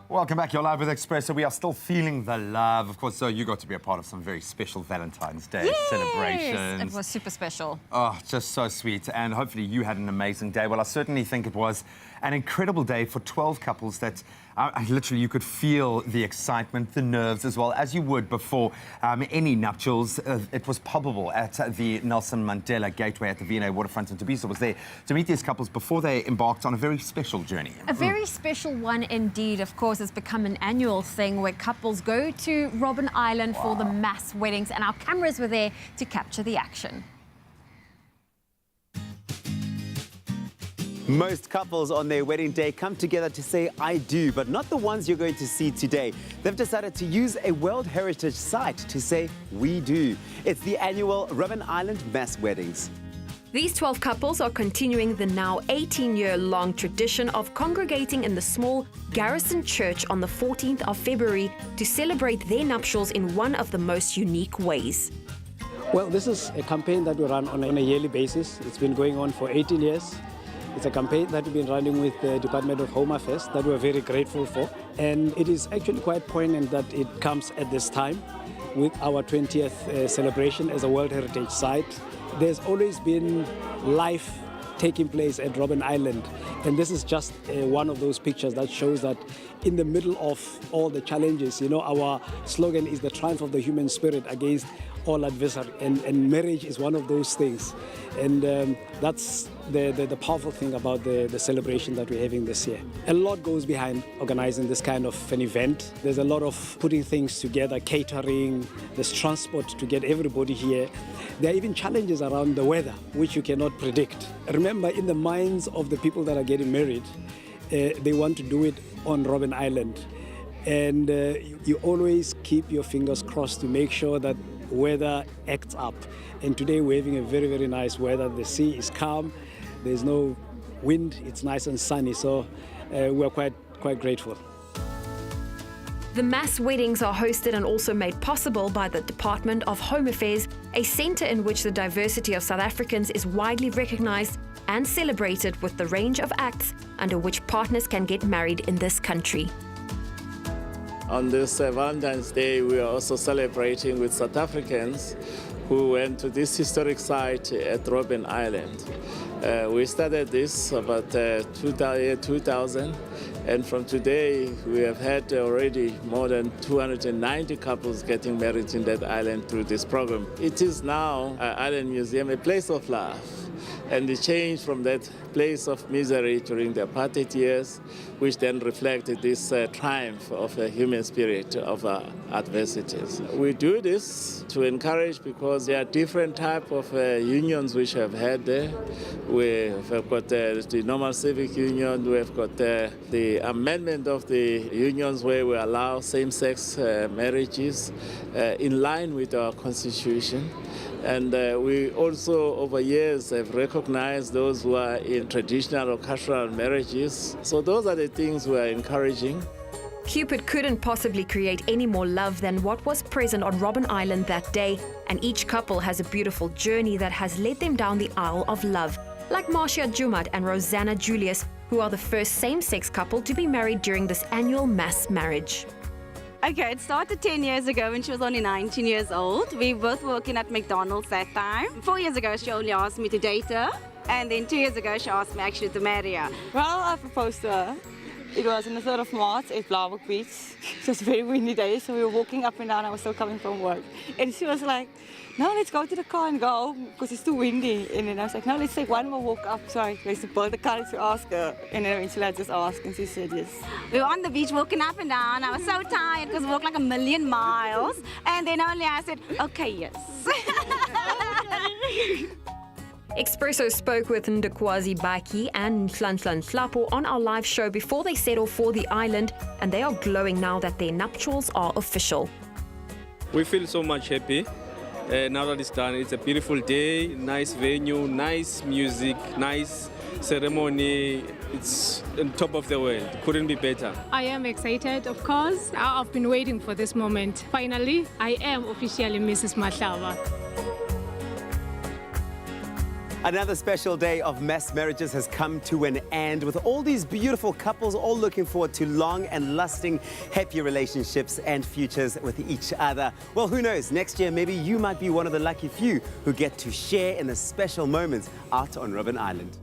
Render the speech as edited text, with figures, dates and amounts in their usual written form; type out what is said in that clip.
Welcome back. You're live with Expresso. We are still feeling the love. Of course, so you got to be a part of some very special Valentine's Day celebrations. It was super special. Oh, just so sweet. And hopefully you had an amazing day. Well, I certainly think it was an incredible day for 12 couples that literally you could feel the excitement, the nerves as well, as you would before any nuptials. It was palpable at the Nelson Mandela Gateway at the V&A Waterfront, and Thabiso was there to meet these couples before they embarked on a very special journey. A very special one indeed. Of course, it's become an annual thing where couples go to Robben Island for the mass weddings, and our cameras were there to capture the action. Most couples on their wedding day come together to say I do, but not the ones you're going to see today. They've decided to use a World Heritage site to say we do. It's the annual Robben Island Mass Weddings. These 12 couples are continuing the now 18-year-long tradition of congregating in the small Garrison Church on the 14th of February to celebrate their nuptials in one of the most unique ways. Well, this is a campaign that we run on a yearly basis. It's been going on for 18 years. It's a campaign that we've been running with the Department of Home Affairs that we're very grateful for. And it is actually quite poignant that it comes at this time with our 20th celebration as a World Heritage Site. There's always been life taking place at Robben Island. And this is just one of those pictures that shows that in the middle of all the challenges, you know, our slogan is the triumph of the human spirit against all adversary. And marriage is one of those things. And that's the powerful thing about the celebration that we're having this year. A lot goes behind organizing this kind of an event. There's a lot of putting things together, catering, there's transport to get everybody here. There are even challenges around the weather, which you cannot predict. Remember, in the minds of the people that are getting married, they want to do it on Robben Island. And you always keep your fingers crossed to make sure that weather acts up. And today we're having a very, very nice weather. The sea is calm, there's no wind, it's nice and sunny, so we're quite grateful. The mass weddings are hosted and also made possible by the Department of Home Affairs, a centre in which the diversity of South Africans is widely recognised and celebrated with the range of acts under which partners can get married in this country. On this Valentine's Day, we are also celebrating with South Africans who went to this historic site at Robben Island. We started this about 2000, and from today we have had already more than 290 couples getting married in that island through this program. It is now an island museum, a place of love. And the change from that place of misery during the apartheid years, which then reflected this triumph of the human spirit of adversities. We do this to encourage because there are different types of unions which have had there. We have got the normal civic union, we have got the amendment of the unions where we allow same-sex marriages in line with our constitution. And we also, over years, have recognized those who are in traditional or cultural marriages. So those are the things we are encouraging. Cupid couldn't possibly create any more love than what was present on Robben Island that day, and each couple has a beautiful journey that has led them down the aisle of love, like Marcia Jumat and Rosanna Julius, who are the first same-sex couple to be married during this annual mass marriage. Okay, it started 10 years ago when she was only 19 years old. We were both working at McDonald's that time. 4 years ago, she only asked me to date her. And then 2 years ago, she asked me actually to marry her. Well, I proposed to her. It was on the 3rd of March at Blauwek Beach. It was a very windy day, so we were walking up and down. I was still coming from work. And she was like, no, let's go to the car and go home because it's too windy. And then I was like, no, let's take one more walk up. So I raised the courage to ask her. And then eventually I just asked and she said yes. We were on the beach walking up and down. I was so tired because we walked like 1,000,000 miles. And then only I said, okay, yes. Expresso spoke with Ndakwazi Baki and Nhlanhla Nhlapo on our live show before they set off for the island, and they are glowing now that their nuptials are official. We feel so much happy. Now that it's done, it's a beautiful day, nice venue, nice music, nice ceremony. It's on top of the world. Couldn't be better. I am excited, of course. I've been waiting for this moment. Finally, I am officially Mrs. Mahlaba. Another special day of mass marriages has come to an end, with all these beautiful couples all looking forward to long and lasting, happy relationships and futures with each other. Well, who knows? Next year, maybe you might be one of the lucky few who get to share in the special moments out on Robben Island.